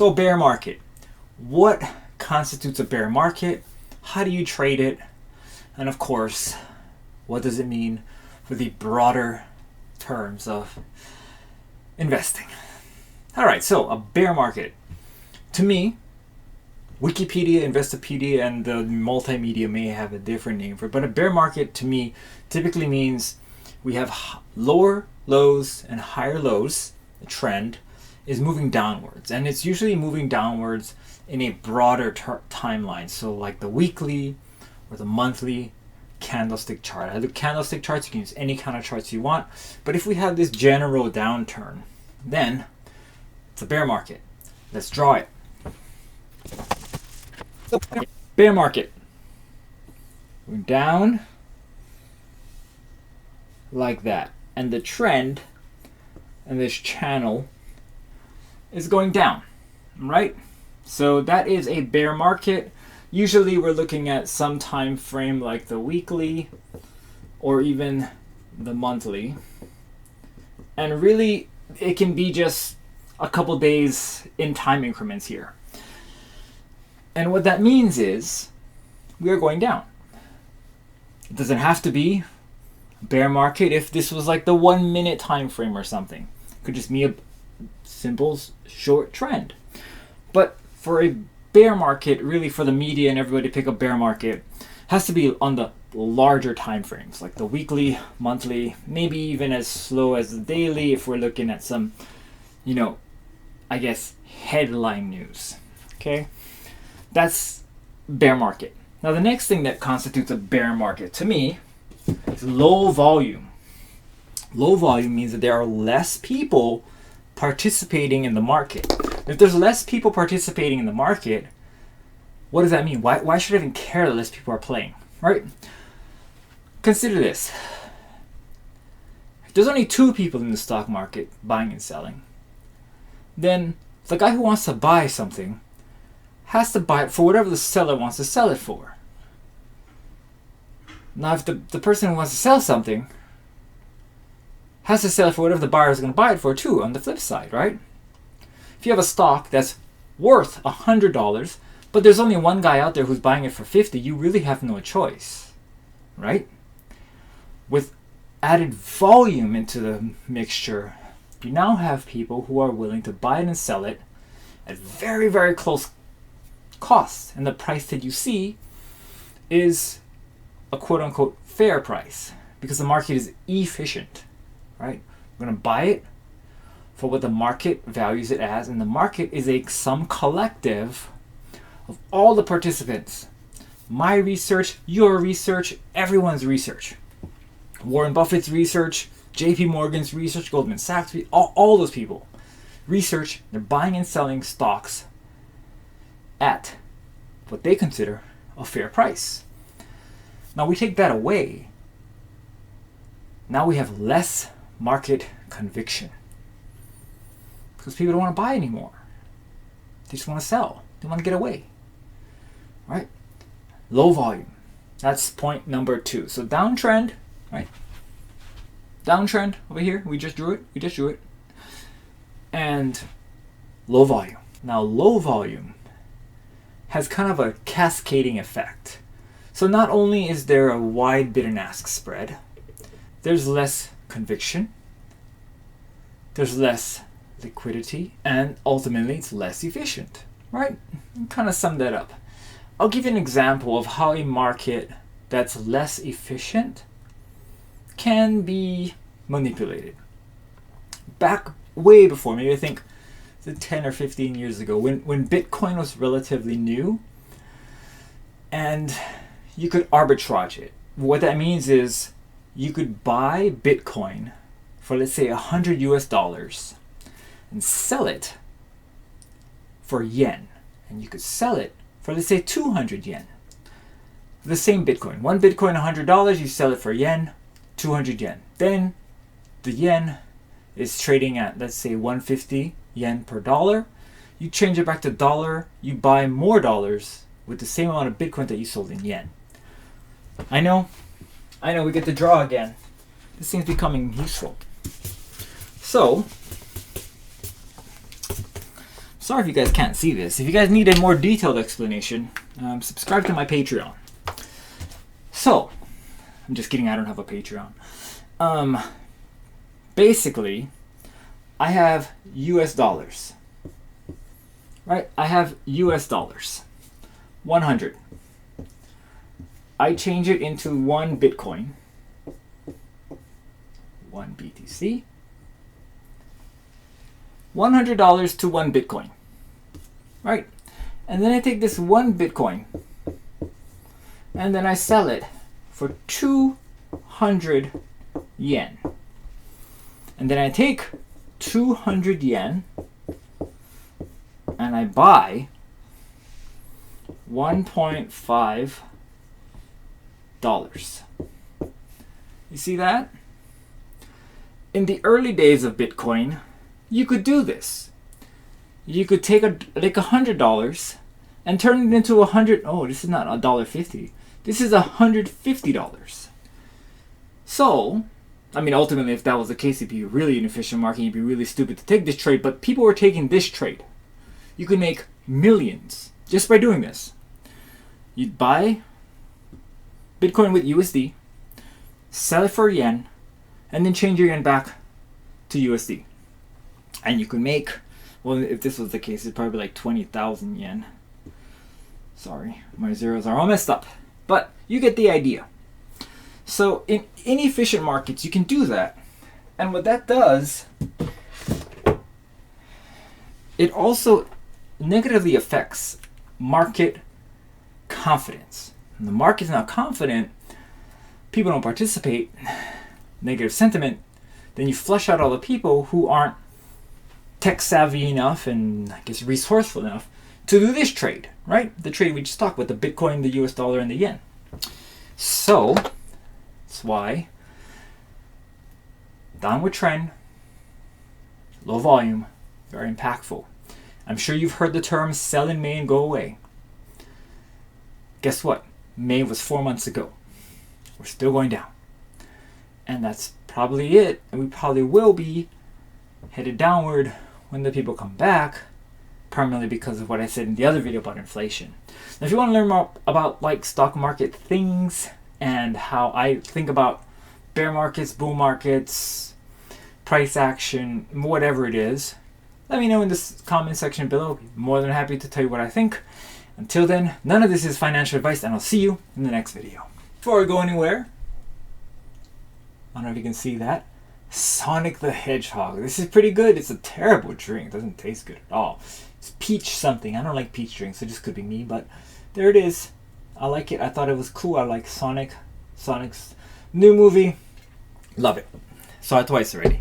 So bear market. What constitutes a bear market? How do you trade it? And of course, what does it mean for the broader terms of investing? All right, so a bear market. To me, Wikipedia, Investopedia, and the multimedia may have a different name for it, but a bear market to me typically means we have lower lows and higher lows. The trend is moving downwards, and it's usually moving downwards in a broader timeline. So like the weekly or the monthly candlestick chart. The candlestick charts, you can use any kind of charts you want, but if we have this general downturn, then it's a bear market. Let's draw it. Bear market. We're down like that, and the trend and this channel is going down, right? So that is a bear market. Usually we're looking at some time frame like the weekly or even the monthly, and really it can be just a couple days in time increments here. And what that means is we are going down. It doesn't have to be a bear market if this was like the 1 minute time frame or something. It could just be a simple short trend. But for a bear market, really for the media and everybody to pick up bear market, has to be on the larger time frames, like the weekly, monthly, maybe even as slow as the daily if we're looking at some, I guess, headline news. Okay? That's bear market. Now the next thing that constitutes a bear market to me is low volume. Low volume means that there are less people participating in the market. If there's less people participating in the market, what does that mean? Why should I even care that less people are playing, right? Consider this. If there's only 2 people in the stock market buying and selling, then the guy who wants to buy something has to buy it for whatever the seller wants to sell it for. Now, if the person who wants to sell something has to sell it for whatever the buyer is going to buy it for too, on the flip side, right? If you have a stock that's worth $100, but there's only one guy out there who's buying it for $50, you really have no choice, right? With added volume into the mixture, you now have people who are willing to buy it and sell it at very, very close cost, and the price that you see is a quote-unquote fair price because the market is efficient, right? We're going to buy it for what the market values it as, and the market is some collective of all the participants. My research, your research, everyone's research. Warren Buffett's research, JP Morgan's research, Goldman Sachs, all those people research, they're buying and selling stocks at what they consider a fair price. Now we take that away. Now we have less market conviction because people don't want to buy anymore. They just want to sell. They want to get away, right? Low volume. That's point number 2. So downtrend, right? Downtrend over here. We just drew it. And low volume. Now low volume has kind of a cascading effect. So not only is there a wide bid and ask spread, there's less conviction, there's less liquidity, and ultimately it's less efficient, right? Kind of sum that up. I'll give you an example of how a market that's less efficient can be manipulated. Back way before, maybe I think 10 or 15 years ago, when Bitcoin was relatively new and you could arbitrage it. What that means is you could buy Bitcoin for, let's say, $100 and sell it for yen. And you could sell it for, let's say, 200 yen. The same Bitcoin. One Bitcoin, $100, you sell it for yen, 200 yen. Then the yen is trading at, let's say, 150 yen per dollar. You change it back to dollar, you buy more dollars with the same amount of Bitcoin that you sold in yen. I know, we get to draw again. This thing's becoming useful. So Sorry if you guys can't see this. If you guys need a more detailed explanation, subscribe to my Patreon. So, I'm just kidding, I don't have a Patreon. Basically, I have US dollars. Right? I have US dollars. 100. I change it into 1 Bitcoin. 1 BTC. $100 to 1 Bitcoin. Right? And then I take this 1 Bitcoin and then I sell it for 200 yen. And then I take 200 yen and I buy $1.5. You see that? In the early days of Bitcoin, you could do this. You could take like $100 and turn it into $100. Oh, this is not $1.50. This is $150. So, I mean, ultimately, if that was the case, it'd be a really inefficient market. You'd be really stupid to take this trade. But people were taking this trade. You could make millions just by doing this. You'd buy Bitcoin with USD, sell it for yen, and then change your yen back to USD. And you could make, well, if this was the case, it'd probably be like 20,000 yen. Sorry, my zeros are all messed up. But you get the idea. So in inefficient markets, you can do that. And what that does, it also negatively affects market confidence. When the market is not confident, people don't participate, negative sentiment, then you flush out all the people who aren't tech savvy enough and I guess resourceful enough to do this trade, right? The trade we just talked about, the Bitcoin, the US dollar, and the yen. So that's why downward trend, low volume, very impactful. I'm sure you've heard the term sell in May and go away. Guess what? May was 4 months ago. We're still going down. And that's probably it. And we probably will be headed downward when the people come back, primarily because of what I said in the other video about inflation. Now, if you want to learn more about like stock market things and how I think about bear markets, bull markets, price action, whatever it is, let me know in the comment section below. I'm more than happy to tell you what I think. Until then, none of this is financial advice, and I'll see you in the next video. Before we go anywhere, I don't know if you can see that. Sonic the Hedgehog. This is pretty good. It's a terrible drink. It doesn't taste good at all. It's peach something. I don't like peach drinks, so this could be me, but there it is. I like it. I thought it was cool. I like Sonic. Sonic's new movie. Love it. Saw it twice already.